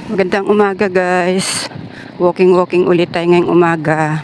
Magandang umaga guys. Walking ulit tayo ngayong umaga.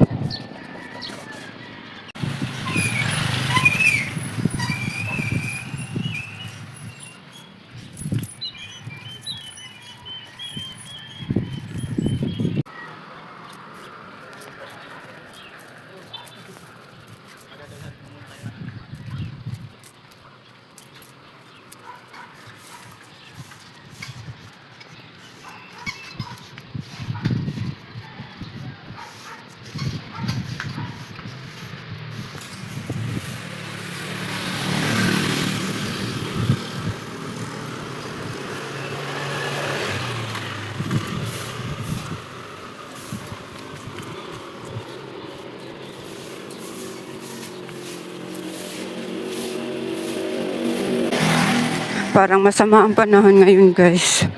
Parang masama ang panahon ngayon guys.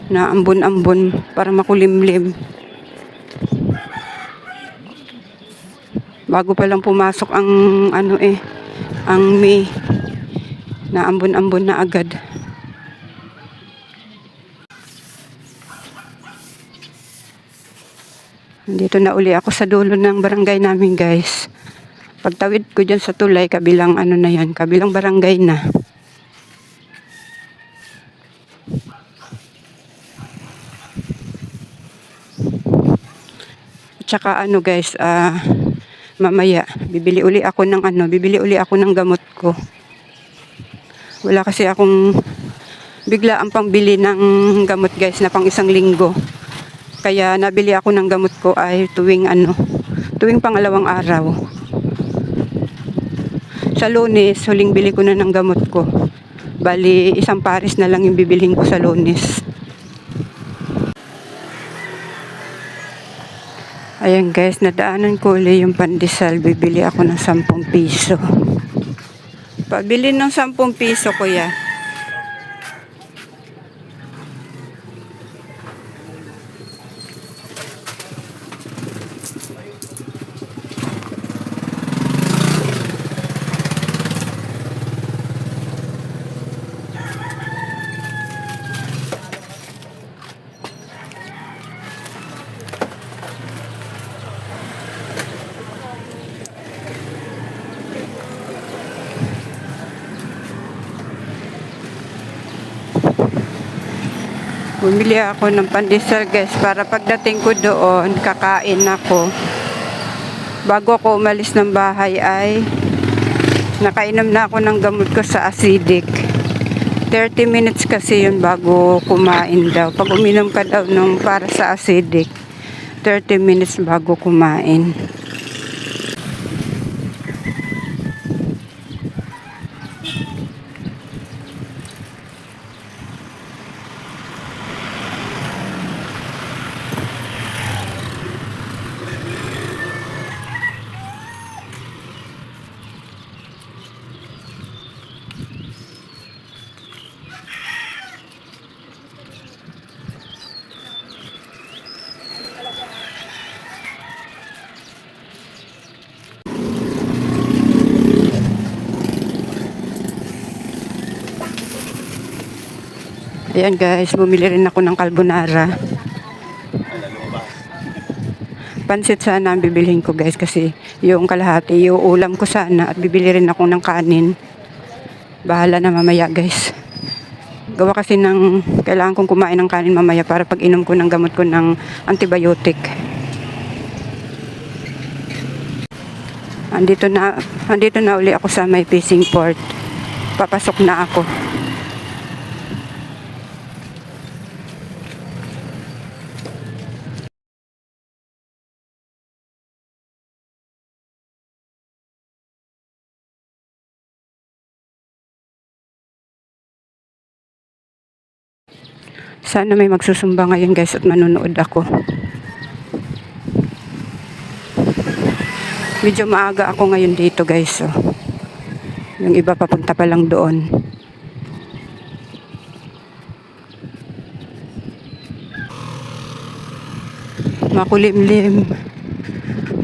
Na ambon-ambon, parang makulimlim. Bago pa lang pumasok ang ang May. Na ambon-ambon na agad. Dito na uli ako sa dulo ng barangay namin guys. Pagtawid ko dyan sa tulay, kabilang kabilang barangay na. Tsaka guys, mamaya bibili uli ako ng gamot ko. Wala kasi akong bigla ang pangbili ng gamot guys na pang isang linggo. Kaya nabili ako ng gamot ko ay tuwing pangalawang araw. Sa Lunes, huling bili ko na ng gamot ko. Bali, isang pares na lang yung bibilhin ko sa Lunes. Ayan guys, nadaanan ko ulit yung pandesal. Bibili ako ng 10 piso. Pabili ng 10 piso kuya. Bumili ako ng pandesal guys para pagdating ko doon, kakain ako. Bago ako umalis ng bahay ay nakainom na ako ng gamot ko sa acidic. 30 minutes kasi yun bago kumain daw. Pag uminom ka daw nung para sa acidic, 30 minutes bago kumain. Ayan guys, bumili rin ako ng carbonara. Pansit sana ang bibilhin ko guys kasi yung kalahati, yung ulam ko sana at bibili rin ako ng kanin. Bahala na mamaya guys. Gawa kasi kailangan kong kumain ng kanin mamaya para pag inom ko ng gamot ko ng antibiotic. Andito na uli ako sa may fishing port. Papasok na ako. Sana may magsusumba ngayon guys at manonood ako. Medyo maaga ako ngayon dito guys. Yung iba papunta pa lang doon. Makulimlim.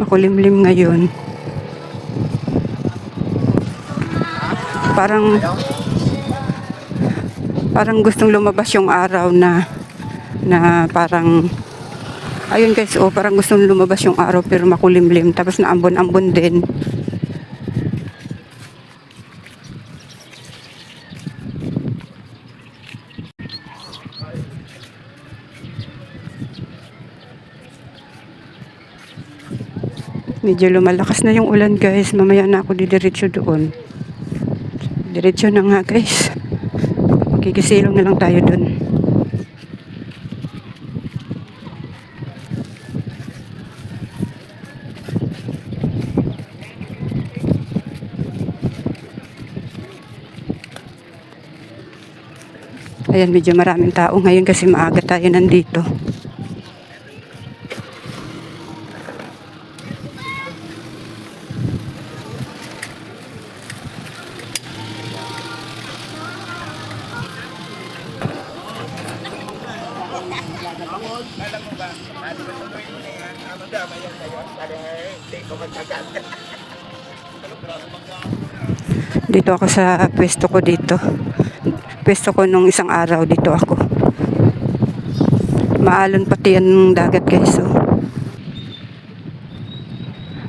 Makulimlim ngayon. Parang gustong lumabas yung araw na na parang ayun guys, oh, parang gustong lumabas yung araw pero makulimlim tapos naambon-ambon din. Medyo lumalakas na yung ulan guys. Mamaya na ako didiretso doon. Diretso na nga guys. Makikisilong na lang tayo doon. Ayan, medyo maraming tao ngayon kasi maaga tayo nandito. Dito ako sa pwesto ko dito. Pwesto ko nung isang araw dito ako. Maalon pati yan dagat guys. Oh.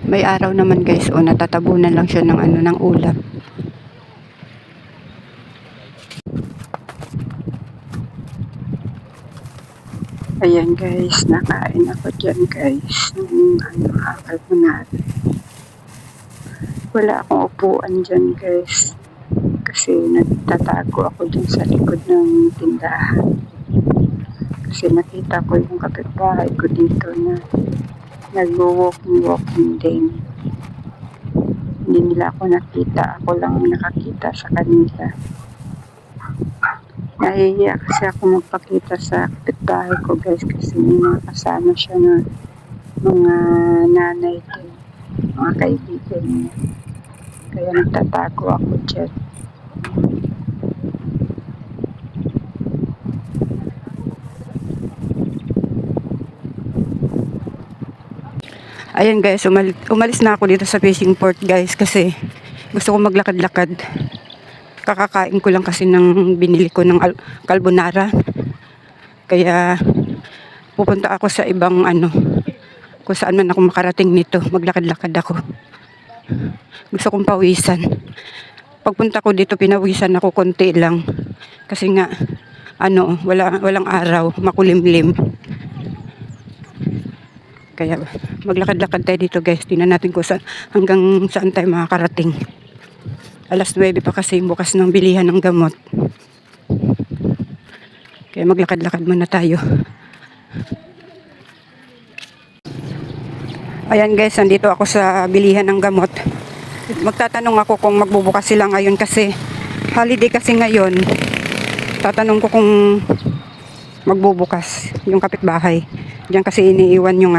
May araw naman guys. Oh, natatabunan lang siya ng ng ulap. Ayan guys, nakain ako dyan guys. Ng akal ko na. Wala akong upuan dyan guys. Kasi nagtatago ako dyan sa likod ng tindahan. Kasi nakita ko yung kapitbahay ko dito na nag-walking din. Hindi nila ako nakita. Ako lang ang nakakita sa kanila. Nahihiya kasi ako magpakita sa kapitbahay ko guys. Kasi may mga kasama siya na mga nanay din. Mga kaibigan niya. Kaya nagtatago ako dyan. Ayan guys, umalis na ako dito sa fishing port guys kasi gusto ko maglakad-lakad. Kakakain ko lang kasi ng binili ko ng carbonara. Kaya pupunta ako sa ibang kung saan man ako makarating nito. Maglakad-lakad ako. Gusto kong pawisan. Pagpunta ko dito pinawisan ako konti lang. Kasi nga walang araw, makulimlim. Kaya maglakad-lakad tayo dito guys. Tingnan natin kung hanggang saan tayo makakarating. Alas 9 pa kasi bukas ng bilihan ng gamot. Kaya maglakad-lakad muna tayo. Ayan guys, nandito ako sa bilihan ng gamot. Magtatanong ako kung magbubukas sila ngayon kasi holiday kasi ngayon. Tatanong ko kung magbubukas yung kapitbahay. Diyan kasi iniiwan yung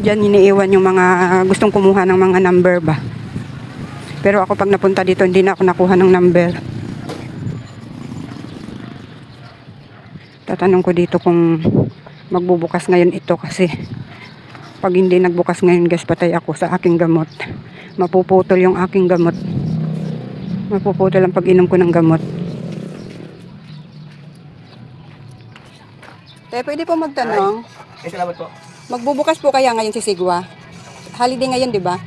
diyan iniiwan yung mga gustong kumuha ng mga number ba. Pero ako pag napunta dito hindi na ako nakuha ng number. Tatanong ko dito kung magbubukas ngayon ito kasi pag hindi nagbukas ngayon guys patay ako sa aking gamot. Mapuputol yung aking gamot. Mapuputol ang pag-inom ko ng gamot. Pwede po magtanong. Ay, salamat po. Magbubukas po kaya ngayon si Sigwa? Holiday ngayon, di ba?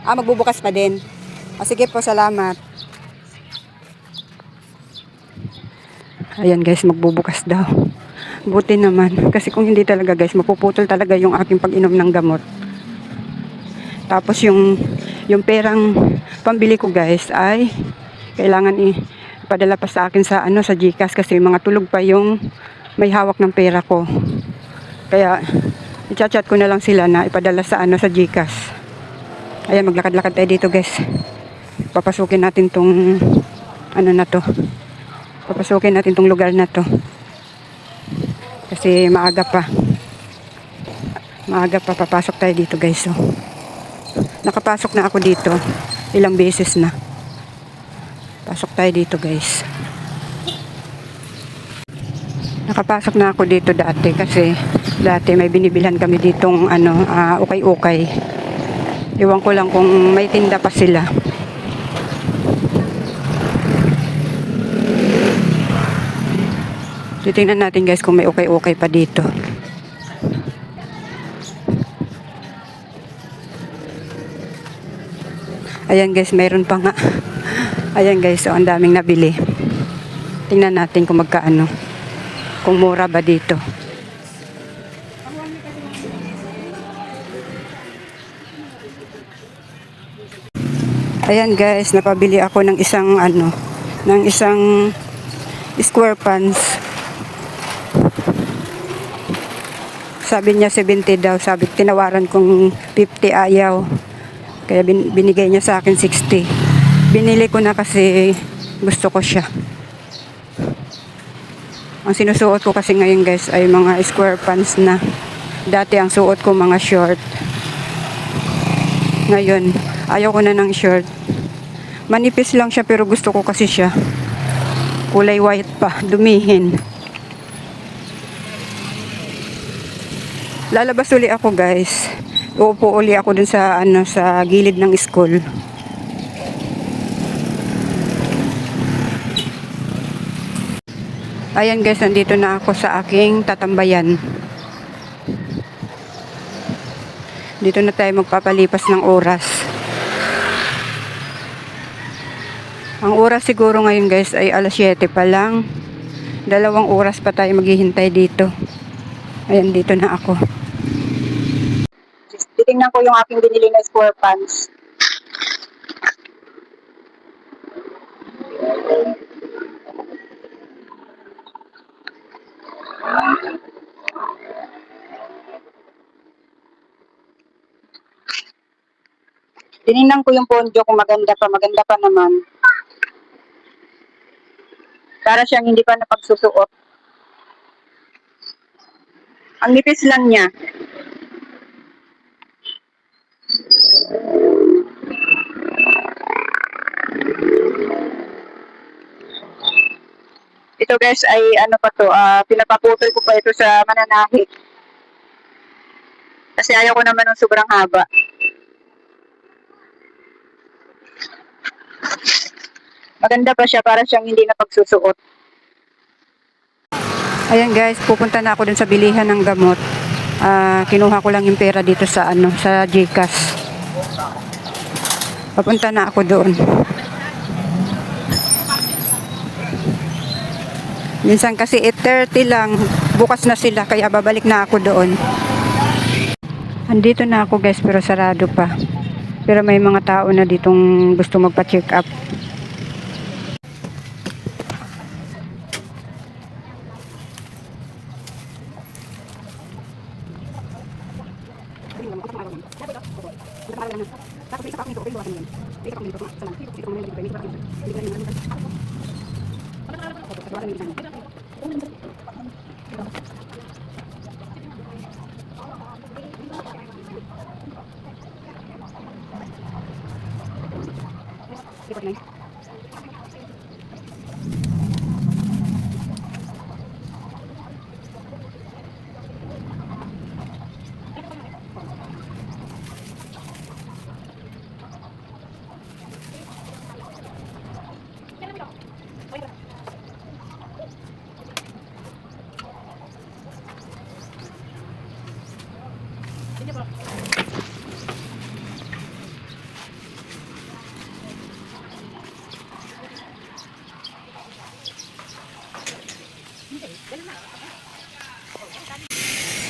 Magbubukas pa din. Sige po, salamat. Ayan guys, magbubukas daw. Buti naman. Kasi kung hindi talaga guys, mapuputol talaga yung aking pag-inom ng gamot. Tapos yung perang pambili ko guys ay kailangan ipadala pa sa akin sa sa GCash kasi mga tulog pa yung may hawak ng pera ko. Kaya i-chat ko na lang sila na ipadala sa sa GCash. Ayan, maglakad-lakad tayo dito guys. Papasukin natin tong na to. Papasukin natin tong lugar na to. Kasi maaga pa. Maaga pa papasok tayo dito guys. So, nakapasok na ako dito. Ilang beses na. Pasok tayo dito guys. Nakapasok na ako dito dati kasi dati may binibilhan kami ditong ukay-ukay. Iwan ko lang kung may tinda pa sila. Titingnan natin guys kung may okay pa dito. Ayan guys, mayroon pa nga. Ayan guys, so ang daming nabili. Tingnan natin kung magkaano. Kung mura ba dito. Ayan guys, napabili ako ng isang square pants. Sabi niya 70 daw, sabi tinawaran kong 50, ayaw. Kaya binigay niya sa akin 60. Binili ko na kasi gusto ko siya. Ang sinusuot ko kasi ngayon guys ay mga square pants na. Dati ang suot ko mga short. Ngayon, ayaw ko na ng short. Manipis lang siya pero gusto ko kasi siya. Kulay white pa, dumihin. Lalabas uli ako guys. Uupo uli ako dun sa sa gilid ng school. Ayan guys, nandito na ako sa aking tatambayan. Dito na tayo magpapalipas ng oras. Ang oras siguro ngayon guys ay alas 7 pa lang. 2 oras pa tayo maghihintay dito. Ayan, dito na ako. Titingnan ko yung aking binili na square pants. Tinignan ko yung poncho kung maganda pa naman. Para siyang hindi pa napagsusuot. Ang nipis lang niya. Ito guys ay pinapaputol ko pa ito sa mananahi. Kasi ayaw ko naman ng sobrang haba. Maganda pa siya, para siyang hindi na pagsusuot. Ayan guys, pupunta na ako dun sa bilihan ng gamot. Kinuha ko lang yung pera dito sa sa GCash. Papunta na ako doon. Minsan kasi 8:30 lang, bukas na sila, kaya babalik na ako doon. Andito na ako guys, pero sarado pa. Pero may mga tao na ditong gusto magpa-check up.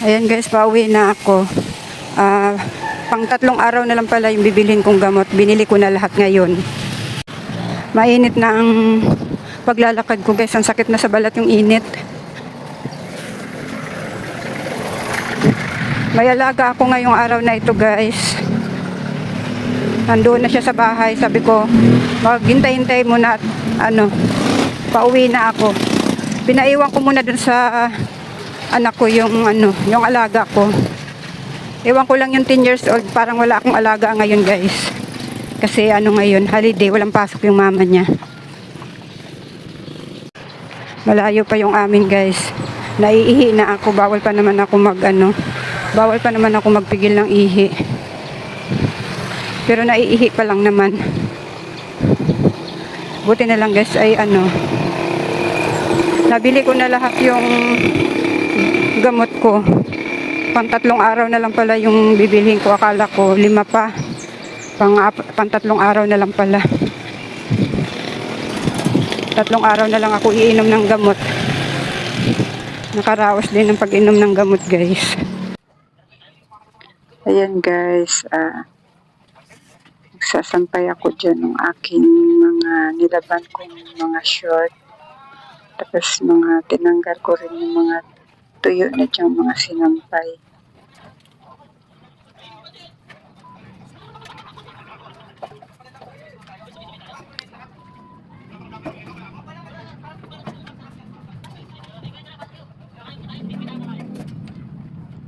Ayan guys, pauwi na ako. Pang 3 araw na lang pala yung bibilhin kong gamot. Binili ko na lahat ngayon. Mainit na ang paglalakad ko guys. Ang sakit na sa balat yung init. May alaga ako ngayong araw na ito guys. Nandoon na siya sa bahay. Sabi ko, maghintay-hintay muna at pauwi na ako. Pinaiwan ko muna dun sa anak ko yung alaga ko. Ewan ko lang yung 10 years old, parang wala akong alaga ngayon guys. Kasi ngayon, holiday, walang pasok yung mama niya. Malayo pa yung amin guys. Naiihi na ako, bawal pa naman ako magpigil ng ihi. Pero naiihi pa lang naman. Buti na lang guys ay Nabili ko na lahat yung gamot ko. Pang 3 araw na lang pala yung bibilhin ko. Akala ko 5 pa. Pang 3 araw na lang pala. 3 araw na lang ako iinom ng gamot. Nakaraos din ng pag-inom ng gamot, guys. Ayan, guys. Nagsasampay ako dyan ng aking mga nilaban kong mga short. Tapos tinanggal ko rin yung mga tuyo na dyan mga sinampay.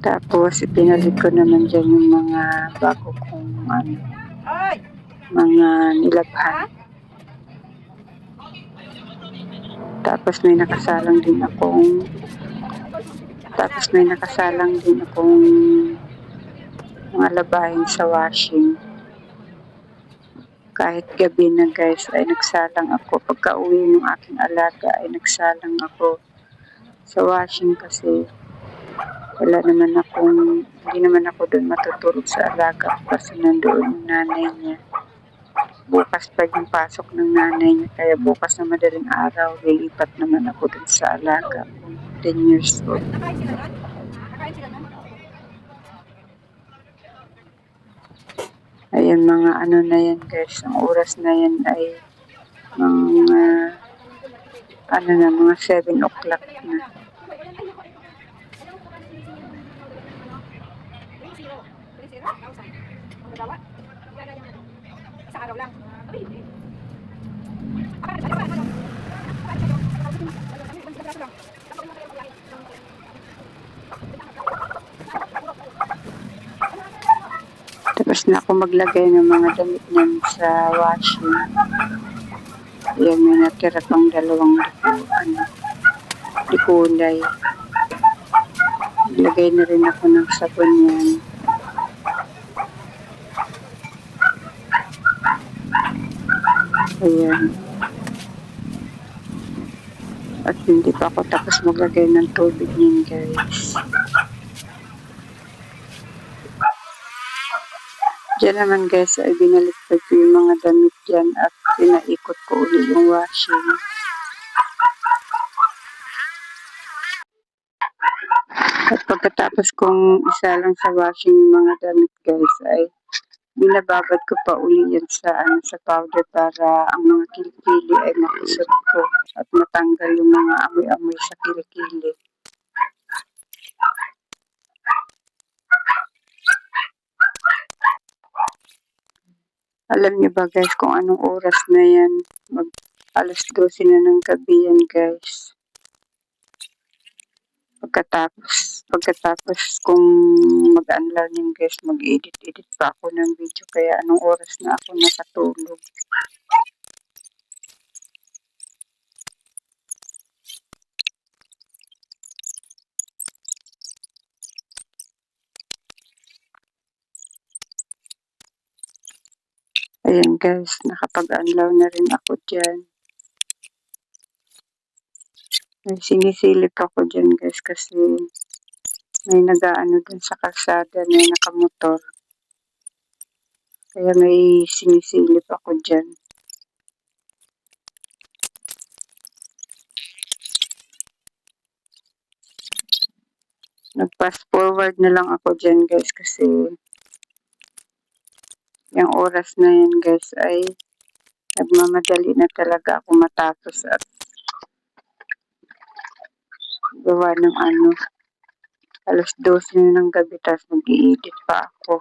Tapos ipinalit ko naman dyan yung mga bago kong mga nilabhan. Tapos may nakasalang din akong mga labahin sa washing. Kahit gabi na, guys, ay nagsalang ako. Pagka uwi ng aking alaga ay nagsalang ako sa washing kasi hindi naman ako doon matutulog sa alaga kasi nandoon yung nanay niya. Bukas pa yung pasok ng nanay niya, kaya bukas na madaling araw, lilipat naman ako doon sa alaga ko, 10 years old. Ayan, mga ano na yan, guys, ang oras na yan ay mga 7 o'clock na. Tapos na ako maglagay ng mga damit niyan sa washing. Ayan, may natira pang 2 likulay. Naglagay na rin ako ng sabon yan. Ayan. At hindi pa ako tapos maglagay ng tubig niyan, guys. Diyan naman, guys, ay binaliktad ko yung mga damit dyan at pinaikot ko ulit yung washing. At pagkatapos kong isa lang sa washing yung mga damit, guys, ay binababad ko pa uli yan sa powder para ang mga kilikili ay makusot ko at matanggal yung mga amoy-amoy sa kilikili. Alam niyo ba, guys, kung anong oras na yan? Alas 12 na ng gabi yan, guys. Pagkatapos kung mag-unlearning, guys, mag-edit pa ako ng video, kaya anong oras na ako nakatulog. Ayan, guys, nakapag-unlaw na rin ako dyan. May sinisilip ako dyan, guys, kasi may nag-aano dun sa kalsada na nakamotor. Kaya may sinisilip ako dyan. Nag-fast forward na lang ako dyan, guys, kasi yung oras na yan, guys, ay nagmamadali na talaga ako matapos at gawa ng alas 12 na ng gabi, tapos mag-i-edit pa ako.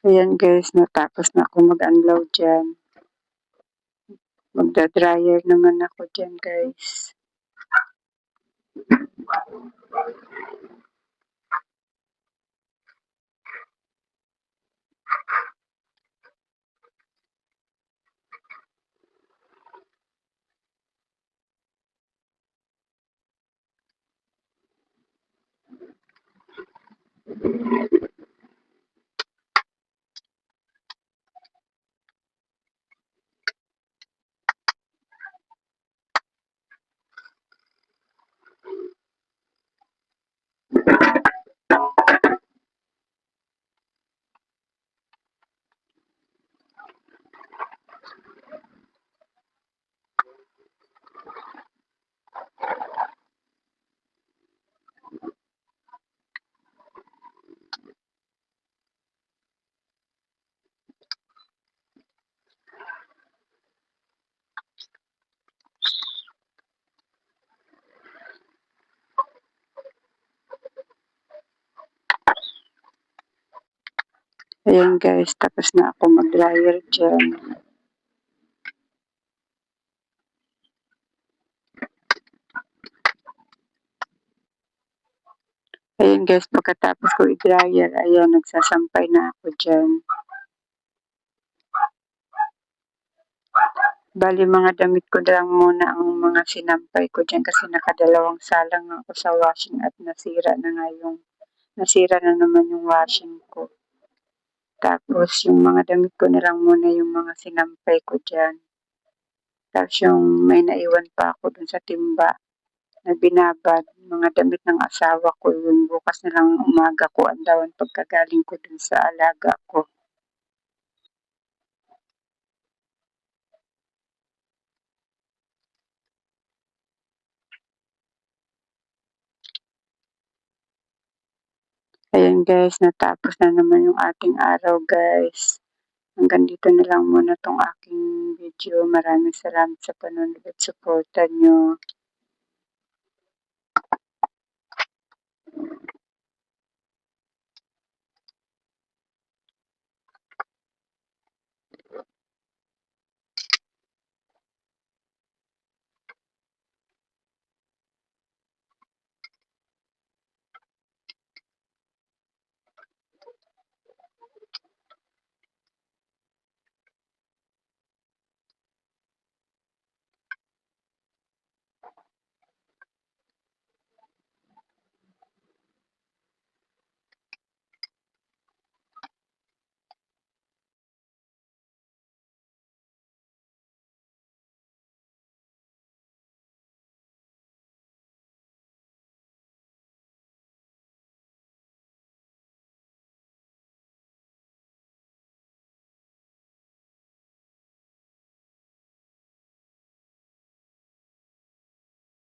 Ayan, guys, natapos na ako mag-unlaw dyan. Magda-dryer naman ako dyan, guys. Ayan guys, tapos na ako mag-dryer dyan. Ayan guys, pagkatapos ko i-dryer, ayan, nagsasampay na ako dyan. Bali, mga damit ko lang muna ang mga sinampay ko dyan kasi nakadalawang salang ako sa washing at nasira na naman yung washing ko. Tapos, yung mga damit ko na lang muna yung mga sinampay ko dyan. Tapos, yung may naiwan pa ako dun sa timba na binabad, mga damit ng asawa ko, yung bukas na lang umaga ko andawan pagkagaling ko dun sa alaga ko. Ayan guys, natapos na naman yung ating araw guys. Hanggang dito na lang muna tong aking video. Maraming salamat sa panonood at suporta nyo.